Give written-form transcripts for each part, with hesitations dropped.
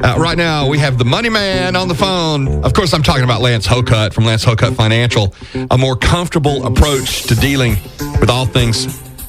Right now, we have the money man on the phone. Of course, I'm talking about Lance Hokut from Lance Hokut Financial, a more comfortable approach to dealing with all things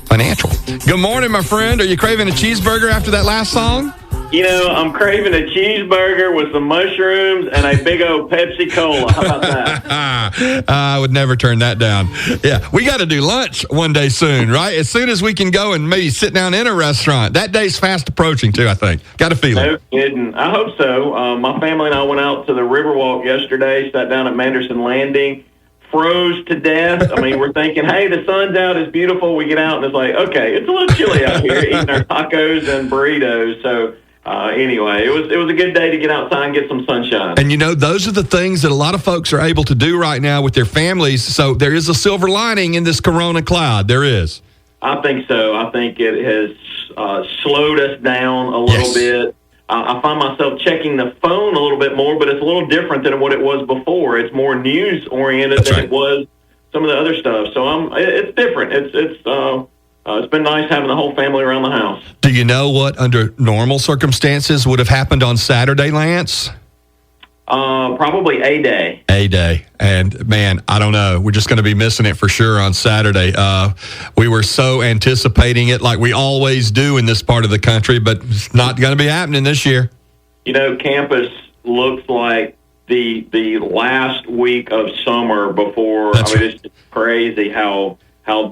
financial. Good morning, my friend. Are you craving a cheeseburger after that last song? You know, I'm craving a cheeseburger with some mushrooms and a big old Pepsi Cola. How about that? I would never turn that down. Yeah, we got to do lunch one day soon, right? As soon as we can go and maybe sit down in a restaurant. That day's fast approaching, too, I think. Got a feeling. No kidding. I hope so. My family and I went out to the Riverwalk yesterday, sat down at Manderson Landing, froze to death. I mean, we're thinking, hey, the sun's out, it's beautiful. We get out, and it's like, okay, it's a little chilly out here, eating our tacos and burritos. So, anyway, it was a good day to get outside and get some sunshine. And, you know, those are the things that a lot of folks are able to do right now with their families. So there is a silver lining in this corona cloud. There is. I think so. I think it has slowed us down a little bit. I find myself checking the phone a little bit more, but it's a little different than what it was before. It's more news-oriented than it was some of the other stuff. So it's different. It's been nice having the whole family around the house. Do you know what, under normal circumstances, would have happened on Saturday, Lance? Probably A-Day. A-Day. And, man, I don't know. We're just going to be missing it for sure on Saturday. We were so anticipating it like we always do in this part of the country, but it's not going to be happening this year. You know, campus looks like the last week of summer before. It's just crazy how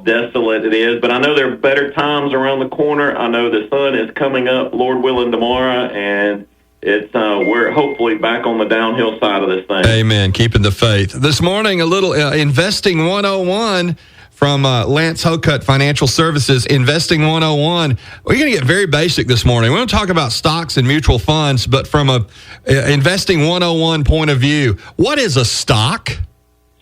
desolate it is. But I know there are better times around the corner. I know the sun is coming up, Lord willing, tomorrow, and we're hopefully back on the downhill side of this thing. Amen. Keeping the faith. This morning, a little Investing 101 from Lance Hokut Financial Services. Investing 101. We're going to get very basic this morning. We're going to talk about stocks and mutual funds, but from a Investing 101 point of view. What is a stock?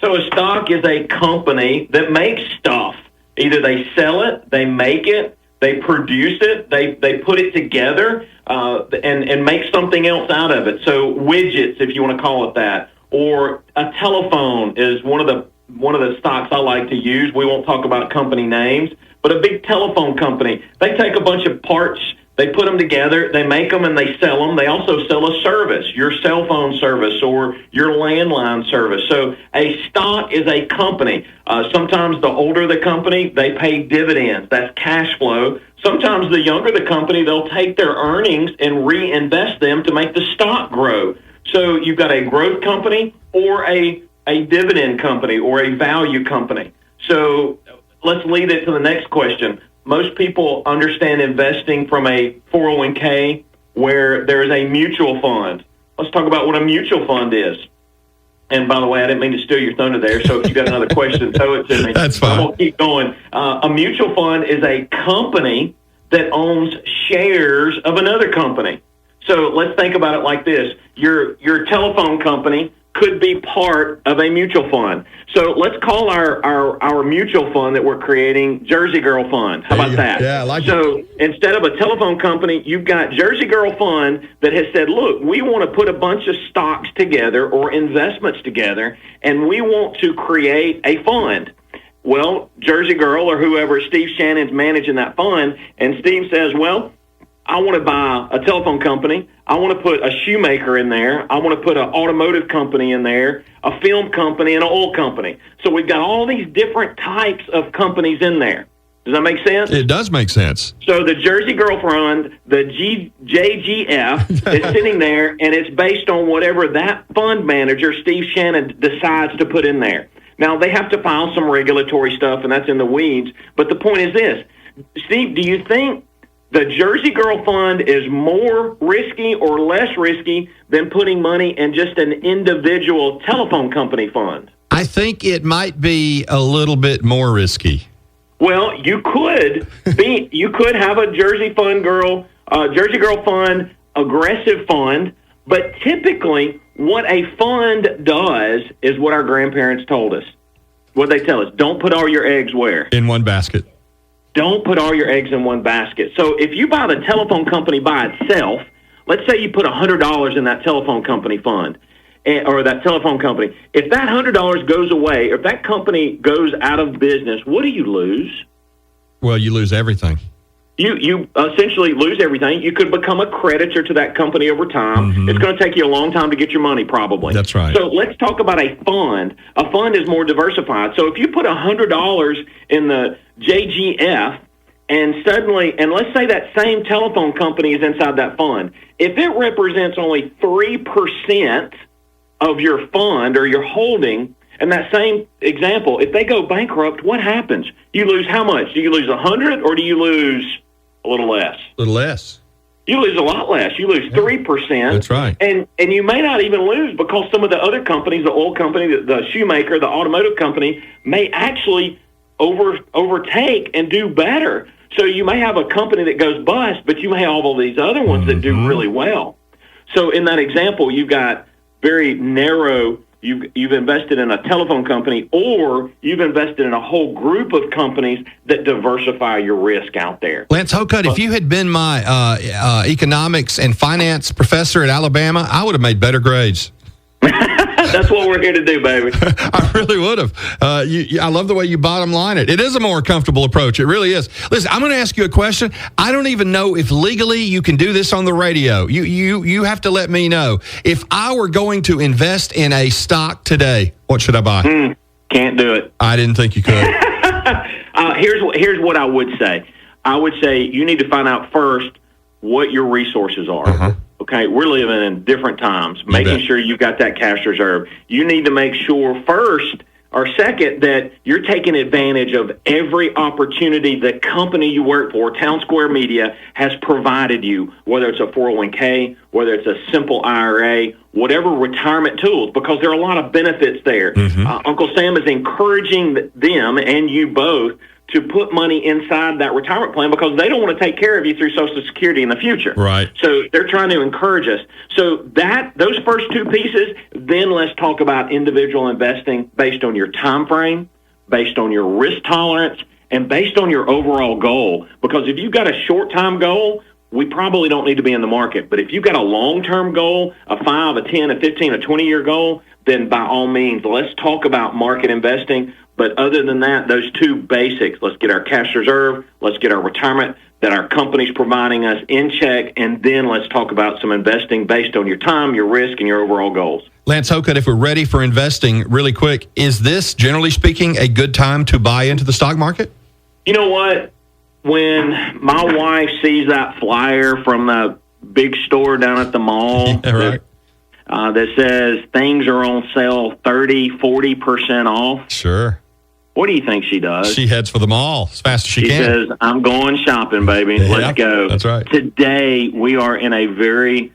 So a stock is a company that makes stuff. Either they sell it, they make it, they produce it, they put it together, and make something else out of it. So widgets, if you want to call it that, or a telephone is one of the stocks I like to use. We won't talk about company names, but a big telephone company, they take a bunch of parts, they put them together, they make them, and they sell them. They also sell a service, your cell phone service or your landline service. So a stock is a company. Sometimes the older the company, they pay dividends. That's cash flow. Sometimes the younger the company, they'll take their earnings and reinvest them to make the stock grow. So you've got a growth company or a dividend company or a value company. So let's lead it to the next question. Most people understand investing from a 401k where there is a mutual fund. Let's talk about what a mutual fund is. And by the way, I didn't mean to steal your thunder there, so if you got another question, throw it to me. That's fine. I'm going to keep going. A mutual fund is a company that owns shares of another company. So let's think about it like this. Your telephone company could be part of a mutual fund. So let's call our mutual fund that we're creating Jersey Girl Fund. How about that? Yeah, I like it. So instead of a telephone company, you've got Jersey Girl Fund that has said, look, we want to put a bunch of stocks together or investments together, and we want to create a fund. Well, Jersey Girl or whoever, Steve Shannon's managing that fund, and Steve says, well, I want to buy a telephone company. I want to put a shoemaker in there. I want to put an automotive company in there, a film company, and an oil company. So we've got all these different types of companies in there. Does that make sense? It does make sense. So the Jersey Girl Fund, the JGF, is sitting there, and it's based on whatever that fund manager, Steve Shannon, decides to put in there. Now, they have to file some regulatory stuff, and that's in the weeds. But the point is this. Steve, do you think the Jersey Girl Fund is more risky or less risky than putting money in just an individual telephone company fund? I think it might be a little bit more risky. Well, you could have a Jersey Girl Fund, aggressive fund, but typically what a fund does is what our grandparents told us. What they tell us, don't put all your eggs where? In one basket. Don't put all your eggs in one basket. So if you buy the telephone company by itself, let's say you put $100 in that telephone company fund, or that telephone company. If that $100 goes away, or if that company goes out of business, what do you lose? Well, you lose everything. you essentially lose everything. You could become a creditor to that company over time. Mm-hmm. It's going to take you a long time to get your money, probably. That's right. So let's talk about a fund. A fund is more diversified. So if you put $100 in the JGF, and suddenly, and let's say that same telephone company is inside that fund, if it represents only 3% of your fund or your holding, in that same example, if they go bankrupt, what happens? You lose how much? Do you lose 100 or do you lose a little less? A little less. You lose a lot less. You lose 3%. That's right. And you may not even lose because some of the other companies, the oil company, the shoemaker, the automotive company, may actually overtake and do better. So you may have a company that goes bust, but you may have all these other ones that do really well. So in that example, you've got very narrow. You've invested in a telephone company, or you've invested in a whole group of companies that diversify your risk out there. Lance Hokut, if you had been my economics and finance professor at Alabama, I would have made better grades. That's what we're here to do, baby. I really would have. I love the way you bottom line it. It is a more comfortable approach. It really is. Listen, I'm going to ask you a question. I don't even know if legally you can do this on the radio. You have to let me know. If I were going to invest in a stock today, what should I buy? Can't do it. I didn't think you could. Here's what I would say. I would say you need to find out first what your resources are. Uh-huh. Okay, we're living in different times. Making sure you've got that cash reserve. You need to make sure first or second that you're taking advantage of every opportunity the company you work for, Town Square Media, has provided you, whether it's a 401k, whether it's a simple IRA, whatever retirement tools, because there are a lot of benefits there. Uncle Sam is encouraging them and you both to put money inside that retirement plan because they don't want to take care of you through Social Security in the future. Right. So they're trying to encourage us. So those first two pieces, then let's talk about individual investing based on your time frame, based on your risk tolerance, and based on your overall goal. Because if you've got a short-time goal, we probably don't need to be in the market. But if you've got a long-term goal, a 5, a 10, a 15, a 20-year goal, then by all means, let's talk about market investing. But other than that, those two basics, let's get our cash reserve, let's get our retirement that our company's providing us in check, and then let's talk about some investing based on your time, your risk, and your overall goals. Lance Hokut, if we're ready for investing really quick, is this, generally speaking, a good time to buy into the stock market? You know what? When my wife sees that flyer from the big store down at the mall that says things are on sale 30-40% off. Sure. What do you think she does? She heads for the mall as fast as she can. She says, I'm going shopping, baby. Let's go. That's right. Today, we are in a very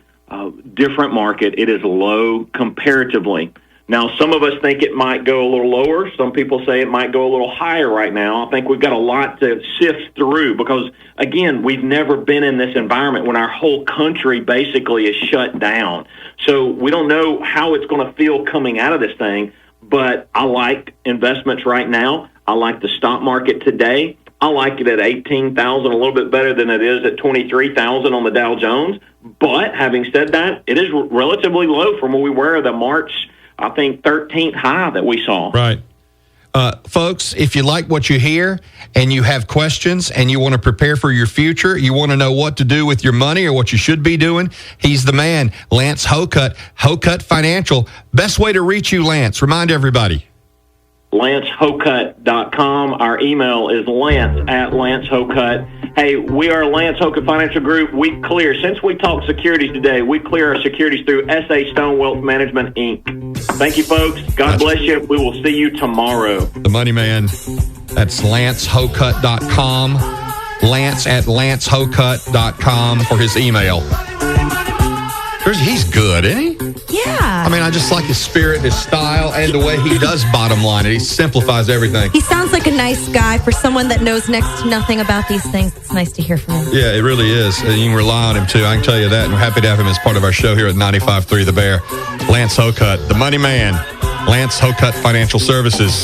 different market. It is low comparatively. Now, some of us think it might go a little lower. Some people say it might go a little higher right now. I think we've got a lot to sift through because, again, we've never been in this environment when our whole country basically is shut down. So we don't know how it's going to feel coming out of this thing, but I like investments right now. I like the stock market today. I like it at 18,000, a little bit better than it is at 23,000 on the Dow Jones. But having said that, it is relatively low from where we were the March, I think, 13th high that we saw. Right. Folks, if you like what you hear and you have questions and you want to prepare for your future, you want to know what to do with your money or what you should be doing, he's the man, Lance Hokut, Hokut Financial. Best way to reach you, Lance, remind everybody. LanceHokut.com. Our email is lance@LanceHokut. Hey, we are Lance Hokut Financial Group. We clear, since we talk securities today, we clear our securities through S.A. Stone Wealth Management, Inc. Thank you, folks. God bless you. We will see you tomorrow. The Money Man. That's LanceHokut.com. Lance@LanceHokut.com for his email. He's good, isn't he? Yeah. I mean, I just like his spirit, his style, and the way he does bottom line it. He simplifies everything. He sounds like a nice guy for someone that knows next to nothing about these things. It's nice to hear from him. Yeah, it really is. You can rely on him, too. I can tell you that. And we're happy to have him as part of our show here at 95.3 The Bear. Lance Hokut, the Money Man. Lance Hokut Financial Services.